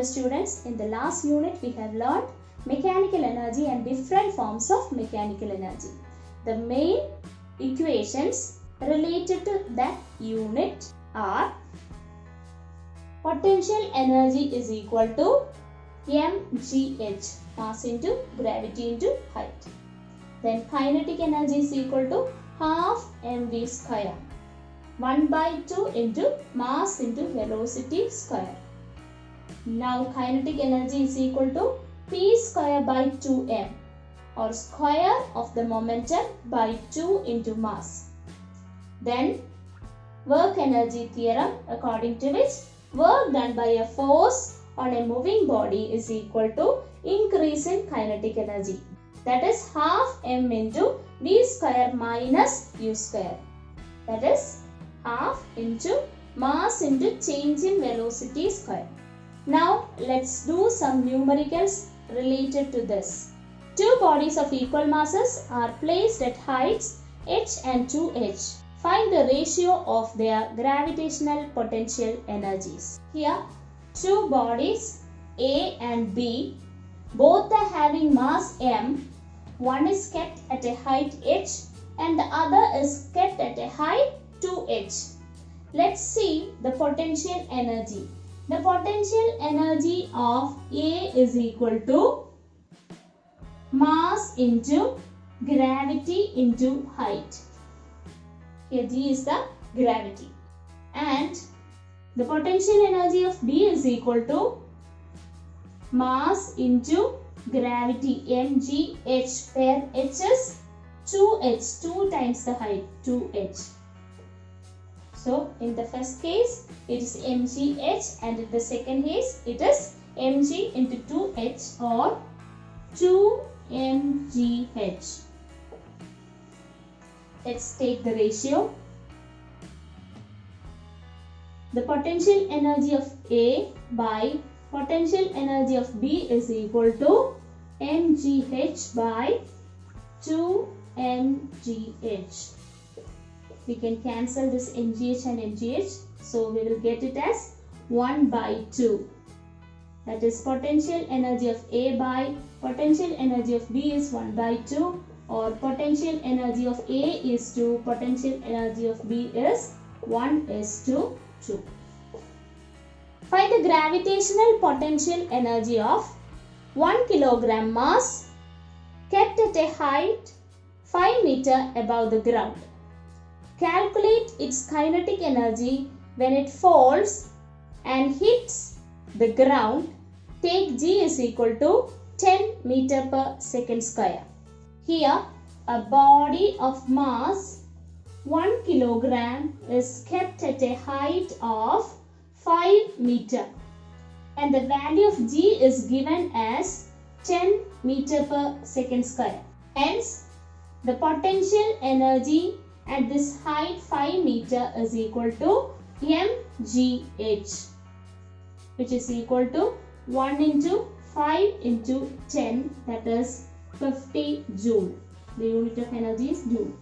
Dear students, in the last unit we have learned mechanical energy and different forms of mechanical energy. The main equations related to that unit are potential energy is equal to mgh, mass into gravity into height. Then kinetic energy is equal to half mv square, 1 by 2 into mass into velocity square. Now kinetic energy is equal to p square by 2m, or square of the momentum by 2 into mass. Then work energy theorem, according to which work done by a force on a moving body is equal to increase in kinetic energy. That is half m into v square minus u square. That is half into mass into change in velocity square. Now let's do some numericals related to this. Two bodies of equal masses are placed at heights h and 2h. Find the ratio of their gravitational potential energies. Here, two bodies A and B, both are having mass m. One is kept at a height h and the other is kept at a height 2h. Let's see the potential energy. The potential energy of A is equal to mass into gravity into height. Here G is the gravity. And the potential energy of B is equal to mass into gravity mgh, where h is 2h, 2 times the height, 2h. So in the first case it is mgh, and in the second case it is mg into 2h, or 2mgh. Let's take the ratio. The potential energy of A by potential energy of B is equal to mgh by 2mgh. We can cancel this mgh and mgh, so we will get it as 1 by 2. That is potential energy of A by potential energy of B is 1 by 2, or potential energy of A is 2, potential energy of B is 1:2. Find the gravitational potential energy of 1 kilogram mass kept at a height 5 meter above the ground. Calculate its kinetic energy when it falls and hits the ground. Take G is equal to 10 meter per second square. Here, a body of mass 1 kilogram is kept at a height of 5 meter, and the value of G is given as 10 meter per second square. Hence, the potential energy at this height 5 meter is equal to mgh, which is equal to 1 into 5 into 10, that is 50 joule. The unit of energy is joule.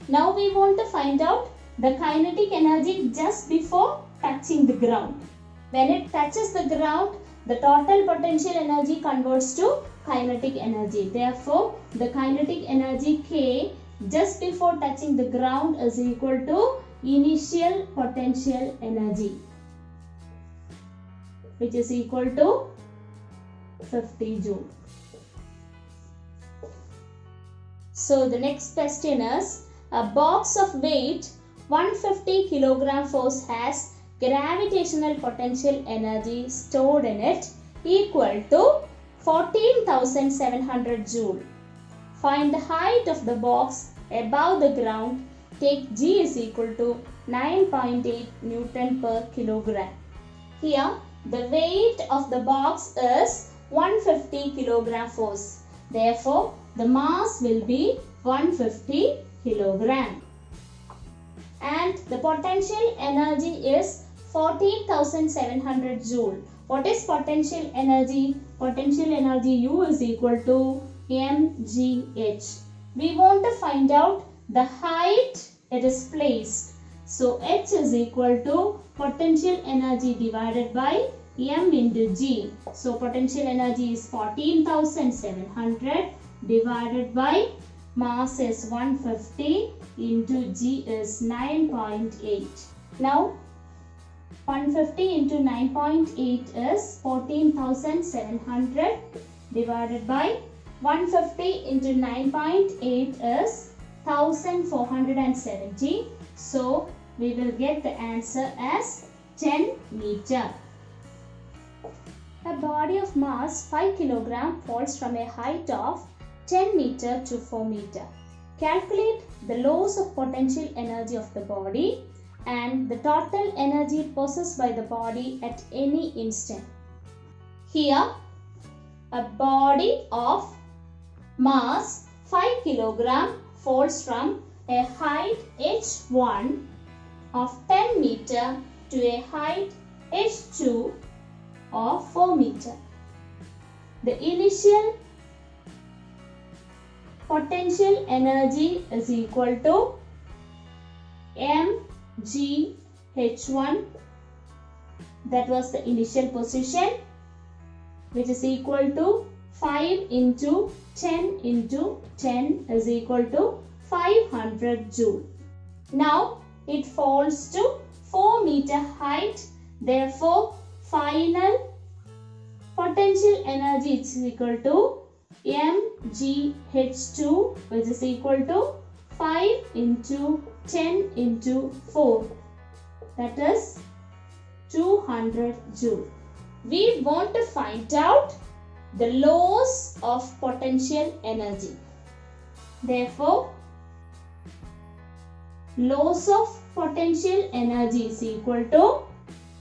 Now we want to find out the kinetic energy just before touching the ground. When it touches the ground, the total potential energy converts to kinetic energy. Therefore, the kinetic energy K just before touching the ground is equal to initial potential energy, which is equal to 50 joule. So the next question is, a box of weight 150 kilogram force has gravitational potential energy stored in it equal to 14,700 joule. Find the height of the box above the ground. Take G is equal to 9.8 Newton per kilogram. Here, the weight of the box is 150 kilogram force. Therefore, the mass will be 150 kilogram. And the potential energy is 14,700 joule. What is potential energy? Potential energy U is equal to mgh. We want to find out the height it is placed. So H is equal to potential energy divided by m into g. So potential energy is 14,700 divided by mass is 150 into g is 9.8. Now 150 into 9.8 is 14,700 divided by 150 into 9.8 is 1470. So we will get the answer as 10 meter. A body of mass 5 kg falls from a height of 10 meter to 4 meter. Calculate the loss of potential energy of the body and the total energy possessed by the body at any instant. Here, a body of mass 5 kg falls from a height h1 of 10 meter to a height h2 of 4 meter. The initial potential energy is equal to mgh1, that was the initial position, which is equal to 5 into 10 into 10 is equal to 500 joule. Now it falls to 4 meter height, therefore final potential energy is equal to mgh2, which is equal to 5 into 10 into 4, that is 200 joule. We want to find out the loss of potential energy. Therefore, loss of potential energy is equal to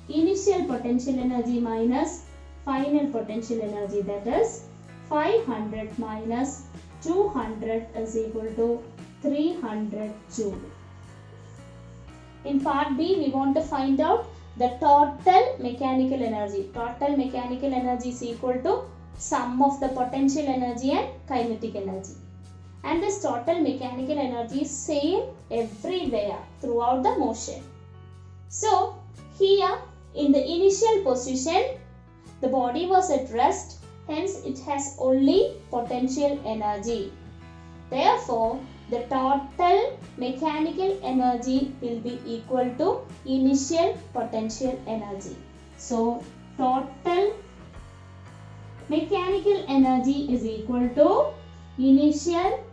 initial potential energy minus final potential energy, that is 500 minus 200 is equal to 300 joule. In part B, we want to find out the total mechanical energy. Total mechanical energy is equal to sum of the potential energy and kinetic energy. And this total mechanical energy is same everywhere throughout the motion. So, here in the initial position, the body was at rest, hence it has only potential energy. Therefore, the total mechanical energy will be equal to initial potential energy. So, total mechanical energy is equal to initial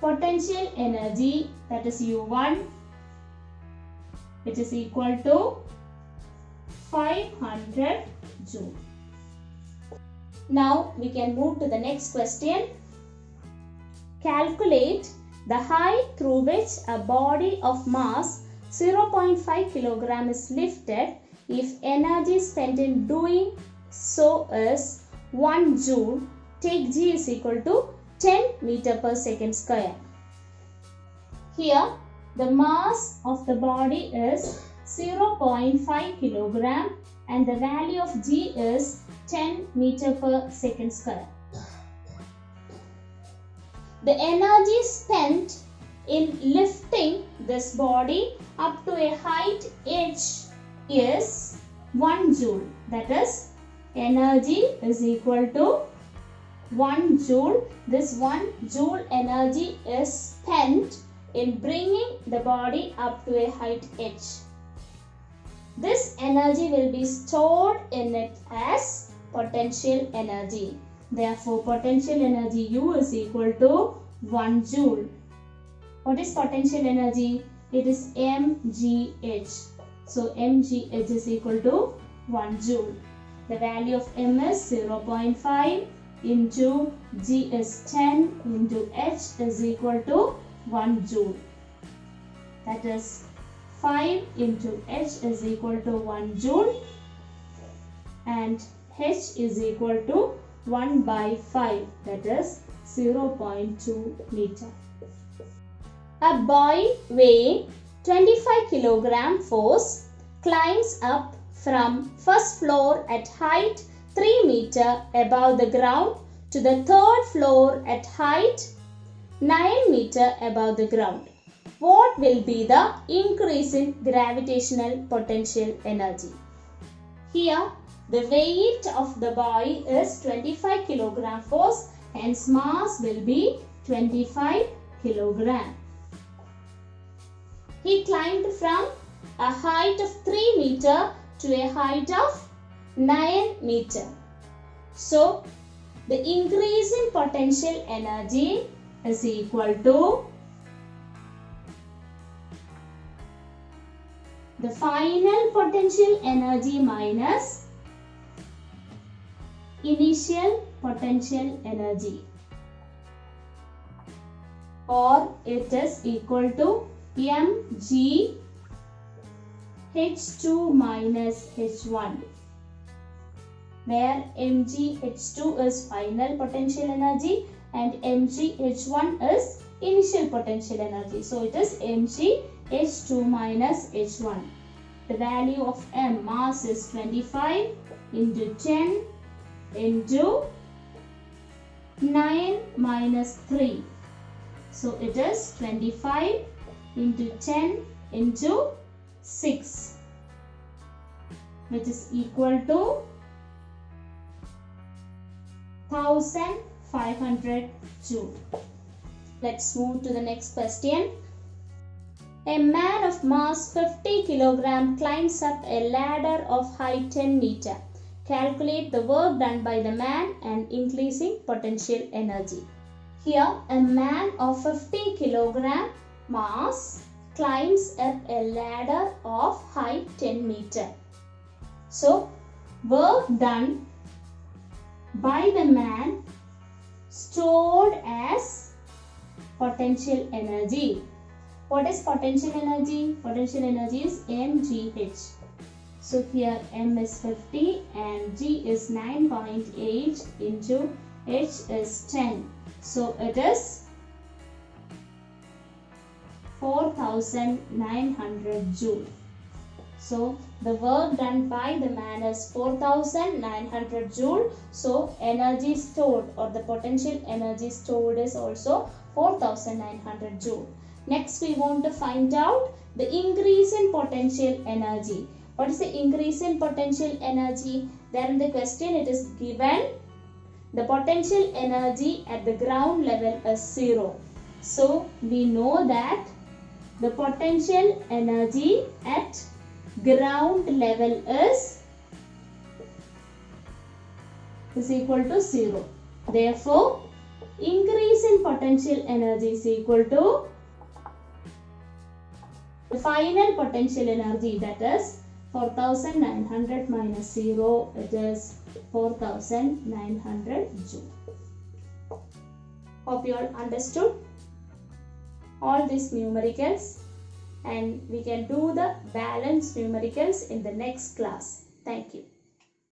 potential energy, that is U1, which is equal to 500 joule. Now we can move to the next question. Calculate the height through which a body of mass 0.5 kg is lifted if energy spent in doing so is 1 joule. Take G is equal to 10 meter per second square. Here the mass of the body is 0.5 kg and the value of G is 10 meter per second square. The energy spent in lifting this body up to a height h is 1 joule. That is, energy is equal to 1 joule. This 1 joule energy is spent in bringing the body up to a height h. This energy will be stored in it as potential energy. Therefore, potential energy U is equal to 1 joule. What is potential energy? It is mgh. So, mgh is equal to 1 joule. The value of m is 0.5 into G is 10 into H is equal to 1 joule. That is 5 into H is equal to 1 joule and H is equal to 1 by 5, that is 0.2 meter. A boy weighing 25 kg force climbs up from first floor at height 3 meter above the ground to the third floor at height 9 meter above the ground. What will be the increase in gravitational potential energy? Here the weight of the boy is 25 kilogram force, hence mass will be 25 kilogram. He climbed from a height of 3 meter to a height of 9 meter. So the increase in potential energy is equal to the final potential energy minus initial potential energy, or it is equal to mg h2 minus h1, where mg h2 is final potential energy and mg h1 is initial potential energy. So it is mg h2 minus h1. The value of m, mass, is 25 into 10 into 9 minus 3. So it is 25 into 10 into 6, which is equal to 1500 joule. Let's move to the next question. A man of mass 50 kilogram climbs up a ladder of height 10 meter. Calculate the work done by the man and increasing potential energy. Here, a man of 50 kilogram mass climbs up a ladder of height 10 meter. So, work done by the man stored as potential energy. What is potential energy? Potential energy is mgh. So here m is 50 and g is 9.8 into h is 10. So it is 4900 joule. So the work done by the man is 4900 joule. So energy stored, or the potential energy stored, is also 4900 joule. Next we want to find out the increase in potential energy. What is the increase in potential energy? There in the question it is given the potential energy at the ground level is 0. So we know that the potential energy at ground level is equal to 0. Therefore, increase in potential energy is equal to the final potential energy, that is 4900 minus 0, it is 4900 joule. Hope you all understood all these numericals, and we can do the balanced numericals in the next class. Thank you.